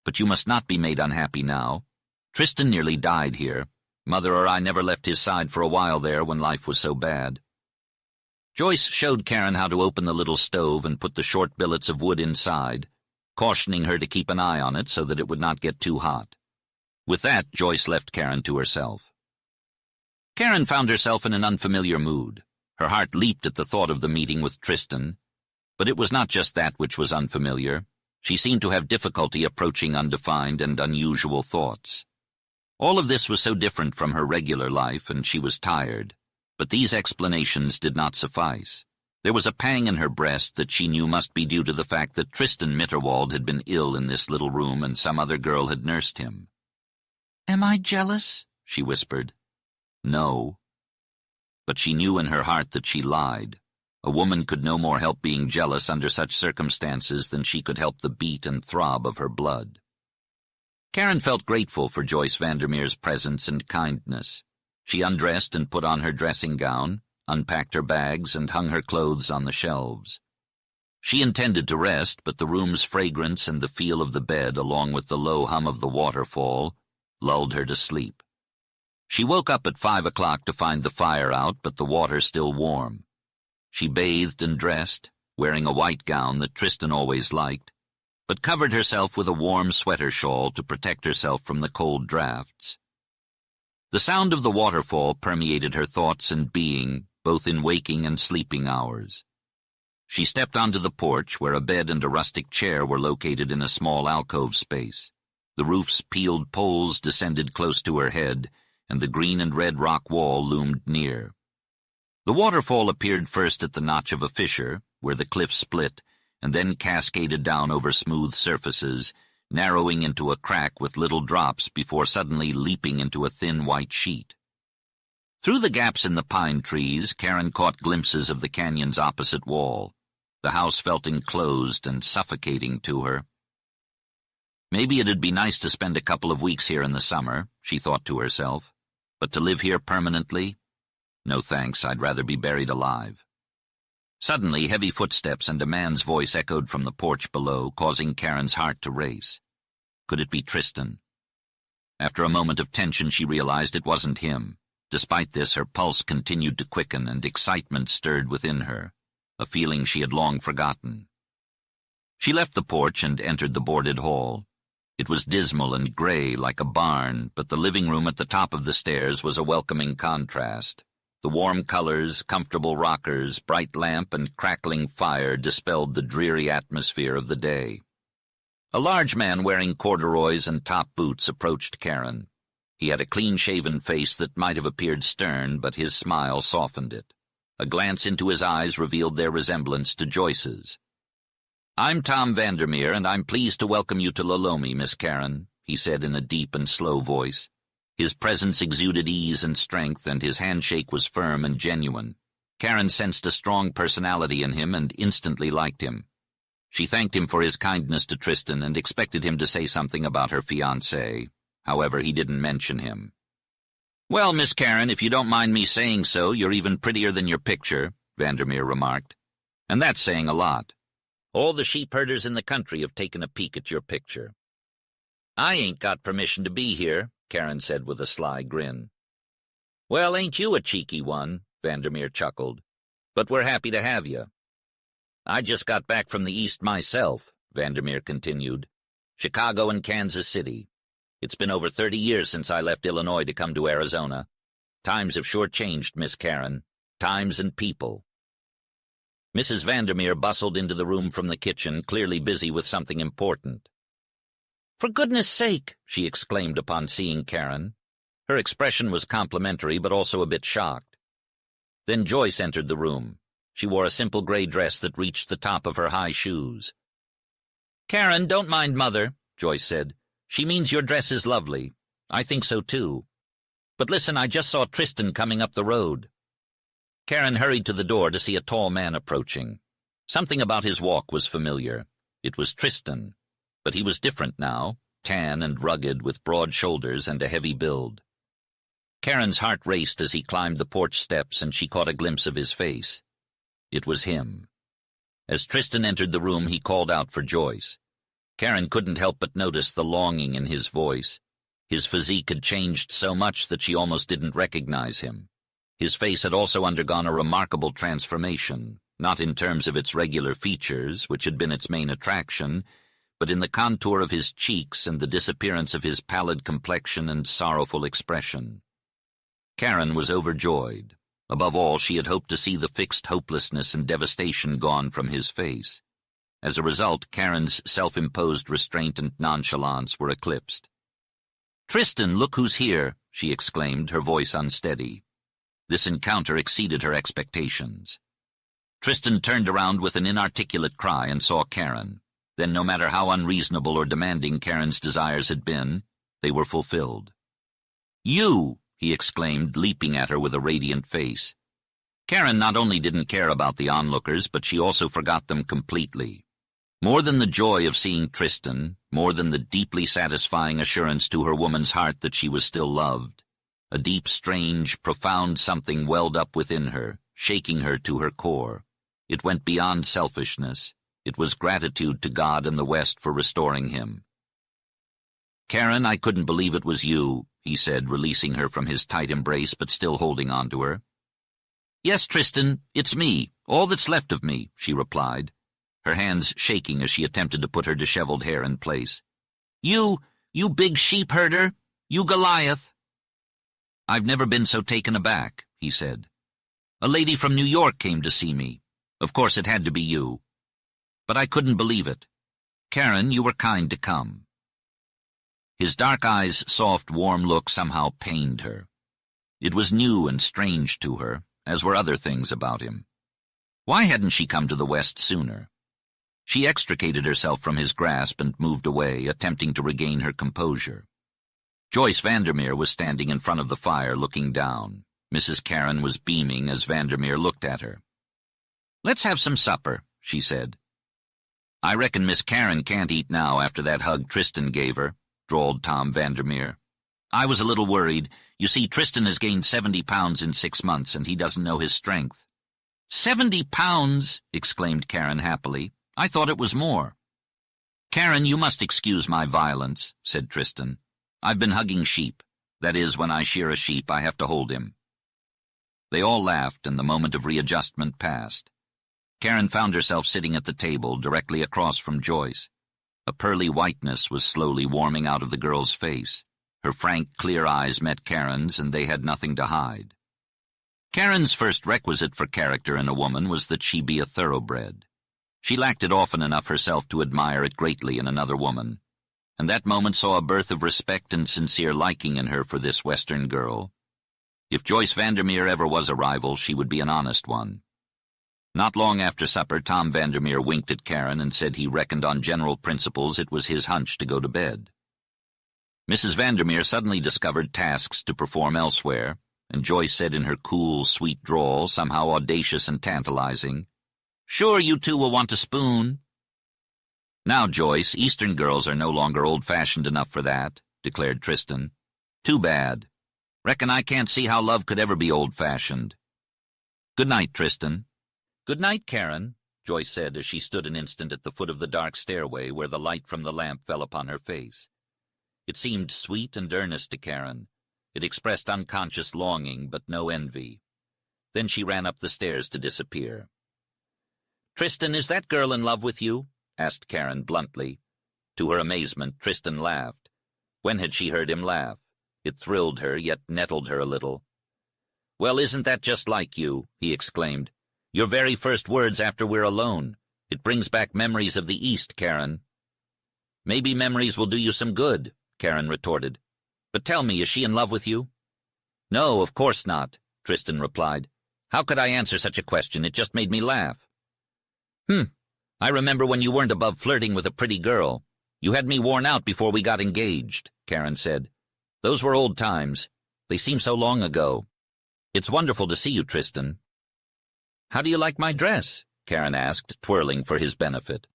[SPEAKER 1] But you must not be made unhappy now. Tristan nearly died here. Mother or I never left his side for a while there when life was so bad." Joyce showed Karen how to open the little stove and put the short billets of wood inside, cautioning her to keep an eye on it so that it would not get too hot. With that, Joyce left Karen to herself. Karen found herself in an unfamiliar mood. Her heart leaped at the thought of the meeting with Tristan, but it was not just that which was unfamiliar. She seemed to have difficulty approaching undefined and unusual thoughts. All of this was so different from her regular life, and she was tired. But these explanations did not suffice. There was a pang in her breast that she knew must be due to the fact that Tristan Mitterwald had been ill in this little room and some other girl had nursed him. "Am I jealous?" she whispered. No. But she knew in her heart that she lied. A woman could no more help being jealous under such circumstances than she could help the beat and throb of her blood. Karen felt grateful for Joyce Vandermeer's presence and kindness. She undressed and put on her dressing gown, unpacked her bags, and hung her clothes on the shelves. She intended to rest, but the room's fragrance and the feel of the bed, along with the low hum of the waterfall, lulled her to sleep. She woke up at 5 o'clock to find the fire out, but the water still warm. She bathed and dressed, wearing a white gown that Tristan always liked, but covered herself with a warm sweater shawl to protect herself from the cold drafts. The sound of the waterfall permeated her thoughts and being, both in waking and sleeping hours. She stepped onto the porch, where a bed and a rustic chair were located in a small alcove space. The roof's peeled poles descended close to her head, and the green and red rock wall loomed near. The waterfall appeared first at the notch of a fissure, where the cliff split, and then cascaded down over smooth surfaces, narrowing into a crack with little drops before suddenly leaping into a thin white sheet. Through the gaps in the pine trees, Karen caught glimpses of the canyon's opposite wall. The house felt enclosed and suffocating to her. Maybe it'd be nice to spend a couple of weeks here in the summer, she thought to herself. But to live here permanently? No thanks, I'd rather be buried alive. Suddenly, heavy footsteps and a man's voice echoed from the porch below, causing Karen's heart to race. Could it be Tristan? After a moment of tension, she realized it wasn't him. Despite this, her pulse continued to quicken and excitement stirred within her, a feeling she had long forgotten. She left the porch and entered the boarded hall. It was dismal and gray like a barn, but the living room at the top of the stairs was a welcoming contrast. The warm colors, comfortable rockers, bright lamp, and crackling fire dispelled the dreary atmosphere of the day. A large man wearing corduroys and top boots approached Karen. He had a clean-shaven face that might have appeared stern, but his smile softened it. A glance into his eyes revealed their resemblance to Joyce's. "I'm Tom Vandermeer, and I'm pleased to welcome you to Lomi, Miss Karen," he said in a deep and slow voice. His presence exuded ease and strength, and his handshake was firm and genuine. Karen sensed a strong personality in him and instantly liked him. She thanked him for his kindness to Tristan and expected him to say something about her fiancé. However, he didn't mention him. "Well, Miss Karen, if you don't mind me saying so, you're even prettier than your picture," Vandermeer remarked. "And that's saying a lot. All the sheep herders in the country have taken a peek at your picture." "I ain't got permission to be here," Karen said with a sly grin. "Well, ain't you a cheeky one?" Vandermeer chuckled. "But we're happy to have you." "I just got back from the East myself," Vandermeer continued. "Chicago and Kansas City. It's been over 30 years since I left Illinois to come to Arizona. Times have sure changed, Miss Karen. Times and people." Mrs. Vandermeer bustled into the room from the kitchen, clearly busy with something important. "For goodness sake!" she exclaimed upon seeing Karen. Her expression was complimentary, but also a bit shocked. Then Joyce entered the room. She wore a simple gray dress that reached the top of her high shoes. "Karen, don't mind Mother," Joyce said. "She means your dress is lovely. I think so, too. But listen, I just saw Tristan coming up the road." Karen hurried to the door to see a tall man approaching. Something about his walk was familiar. It was Tristan. But he was different now, tan and rugged with broad shoulders and a heavy build. Karen's heart raced as he climbed the porch steps, and she caught a glimpse of his face. It was him. As Tristan entered the room, he called out for Joyce. Karen couldn't help but notice the longing in his voice. His physique had changed so much that she almost didn't recognize him. His face had also undergone a remarkable transformation, not in terms of its regular features, which had been its main attraction, but in the contour of his cheeks and the disappearance of his pallid complexion and sorrowful expression. Karen was overjoyed. Above all, she had hoped to see the fixed hopelessness and devastation gone from his face. As a result, Karen's self-imposed restraint and nonchalance were eclipsed. "Tristan, look who's here," she exclaimed, her voice unsteady. This encounter exceeded her expectations. Tristan turned around with an inarticulate cry and saw Karen. Then, no matter how unreasonable or demanding Karen's desires had been, they were fulfilled. "You!" he exclaimed, leaping at her with a radiant face. Karen not only didn't care about the onlookers, but she also forgot them completely. More than the joy of seeing Tristan, more than the deeply satisfying assurance to her woman's heart that she was still loved, a deep, strange, profound something welled up within her, shaking her to her core. It went beyond selfishness. It was gratitude to God and the West for restoring him. "Karen, I couldn't believe it was you," he said, releasing her from his tight embrace but still holding on to her. "Yes, Tristan, it's me, all that's left of me," she replied, her hands shaking as she attempted to put her disheveled hair in place. You big sheep herder, you Goliath." "I've never been so taken aback," he said. "A lady from New York came to see me. Of course it had to be you. But I couldn't believe it. Karen, you were kind to come." His dark eyes' soft, warm look somehow pained her. It was new and strange to her, as were other things about him. Why hadn't she come to the West sooner? She extricated herself from his grasp and moved away, attempting to regain her composure. Joyce Vandermeer was standing in front of the fire, looking down. Mrs. Karen was beaming as Vandermeer looked at her. "Let's have some supper," she said. "I reckon Miss Karen can't eat now after that hug Tristan gave her," drawled Tom Vandermeer. "I was a little worried. You see, Tristan has gained 70 pounds in 6 months, and he doesn't know his strength." 70 pounds! Exclaimed Karen happily. "I thought it was more." "Karen, you must excuse my violence," said Tristan. "I've been hugging sheep. That is, when I shear a sheep, I have to hold him." They all laughed, and the moment of readjustment passed. Karen found herself sitting at the table directly across from Joyce. A pearly whiteness was slowly warming out of the girl's face. Her frank, clear eyes met Karen's, and they had nothing to hide. Karen's first requisite for character in a woman was that she be a thoroughbred. She lacked it often enough herself to admire it greatly in another woman, and that moment saw a birth of respect and sincere liking in her for this Western girl. If Joyce Vandermeer ever was a rival, she would be an honest one. Not long after supper, Tom Vandermeer winked at Karen and said he reckoned on general principles it was his hunch to go to bed. Mrs. Vandermeer suddenly discovered tasks to perform elsewhere, and Joyce said in her cool, sweet drawl, somehow audacious and tantalizing, "Sure, you two will want a spoon." "Now, Joyce, Eastern girls are no longer old-fashioned enough for that," declared Tristan. "Too bad. Reckon I can't see how love could ever be old-fashioned. Good night, Tristan." "Good night, Karen," Joyce said as she stood an instant at the foot of the dark stairway where the light from the lamp fell upon her face. It seemed sweet and earnest to Karen. It expressed unconscious longing, but no envy. Then she ran up the stairs to disappear. "Tristan, is that girl in love with you?" asked Karen bluntly. To her amazement, Tristan laughed. When had she heard him laugh? It thrilled her, yet nettled her a little. "Well, isn't that just like you?" he exclaimed. "Your very first words after we're alone. It brings back memories of the East, Karen." "Maybe memories will do you some good," Karen retorted. "But tell me, is she in love with you?" "No, of course not," Tristan replied. "How could I answer such a question? It just made me laugh." I remember when you weren't above flirting with a pretty girl. You had me worn out before we got engaged," Karen said. "Those were old times. They seem so long ago. It's wonderful to see you, Tristan." "How do you like my dress?" Karen asked, twirling for his benefit.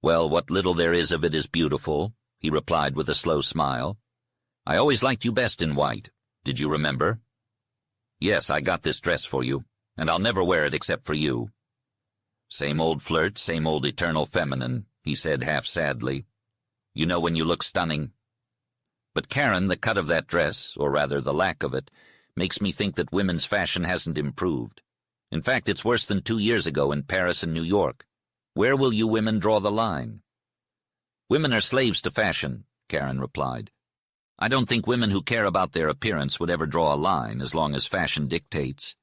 [SPEAKER 1] "Well, what little there is of it is beautiful," he replied with a slow smile. "I always liked you best in white. Did you remember?" "Yes, I got this dress for you, and I'll never wear it except for you." "Same old flirt, same old eternal feminine," he said half sadly. "You know when you look stunning. But Karen, the cut of that dress, or rather the lack of it, makes me think that women's fashion hasn't improved. In fact, it's worse than 2 years ago in Paris and New York. Where will you women draw the line?" "Women are slaves to fashion," Karen replied. "I don't think women who care about their appearance would ever draw a line as long as fashion dictates."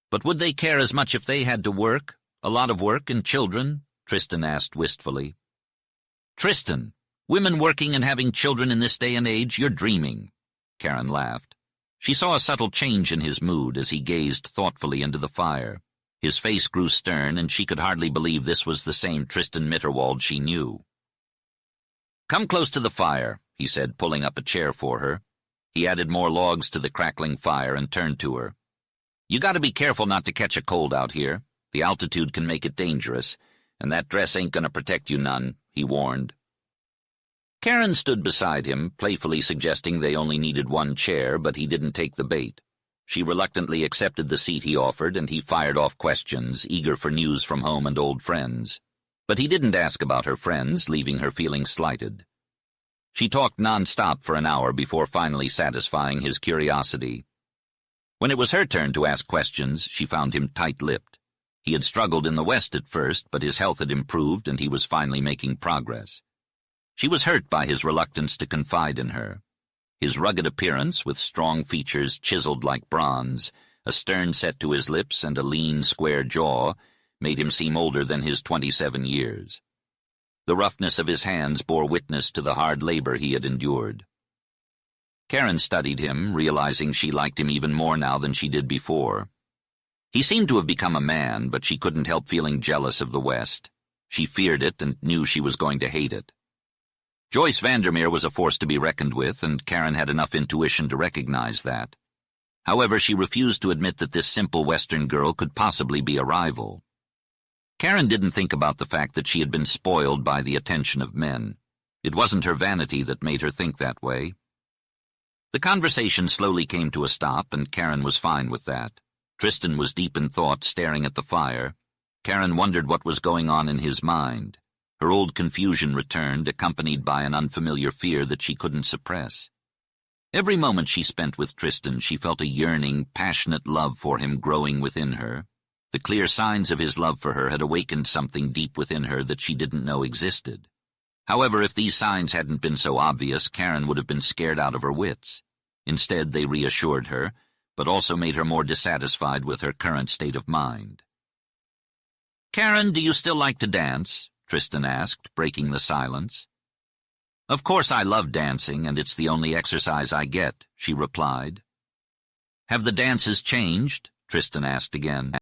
[SPEAKER 1] "But would they care as much if they had to work? A lot of work and children?" Tristan asked wistfully. "Tristan, women working and having children in this day and age, you're dreaming." Karen laughed. She saw a subtle change in his mood as he gazed thoughtfully into the fire. His face grew stern, and she could hardly believe this was the same Tristan Mitterwald she knew. "Come close to the fire," he said, pulling up a chair for her. He added more logs to the crackling fire and turned to her. "You gotta be careful not to catch a cold out here. The altitude can make it dangerous, and that dress ain't gonna protect you none," he warned. Karen stood beside him, playfully suggesting they only needed one chair, but he didn't take the bait. She reluctantly accepted the seat he offered, and he fired off questions, eager for news from home and old friends. But he didn't ask about her friends, leaving her feeling slighted. She talked non-stop for an hour before finally satisfying his curiosity. When it was her turn to ask questions, she found him tight-lipped. He had struggled in the West at first, but his health had improved and he was finally making progress. She was hurt by his reluctance to confide in her. His rugged appearance, with strong features chiseled like bronze, a stern set to his lips and a lean, square jaw, made him seem older than his 27 years. The roughness of his hands bore witness to the hard labor he had endured. Karen studied him, realizing she liked him even more now than she did before. He seemed to have become a man, but she couldn't help feeling jealous of the West. She feared it and knew she was going to hate it. Joyce Vandermeer was a force to be reckoned with, and Karen had enough intuition to recognize that. However, she refused to admit that this simple Western girl could possibly be a rival. Karen didn't think about the fact that she had been spoiled by the attention of men. It wasn't her vanity that made her think that way. The conversation slowly came to a stop, and Karen was fine with that. Tristan was deep in thought, staring at the fire. Karen wondered what was going on in his mind. Her old confusion returned, accompanied by an unfamiliar fear that she couldn't suppress. Every moment she spent with Tristan, she felt a yearning, passionate love for him growing within her. The clear signs of his love for her had awakened something deep within her that she didn't know existed. However, if these signs hadn't been so obvious, Karen would have been scared out of her wits. Instead, they reassured her, but also made her more dissatisfied with her current state of mind. "Karen, do you still like to dance?" Tristan asked, breaking the silence. "Of course I love dancing, and it's the only exercise I get," she replied. "Have the dances changed?" Tristan asked again.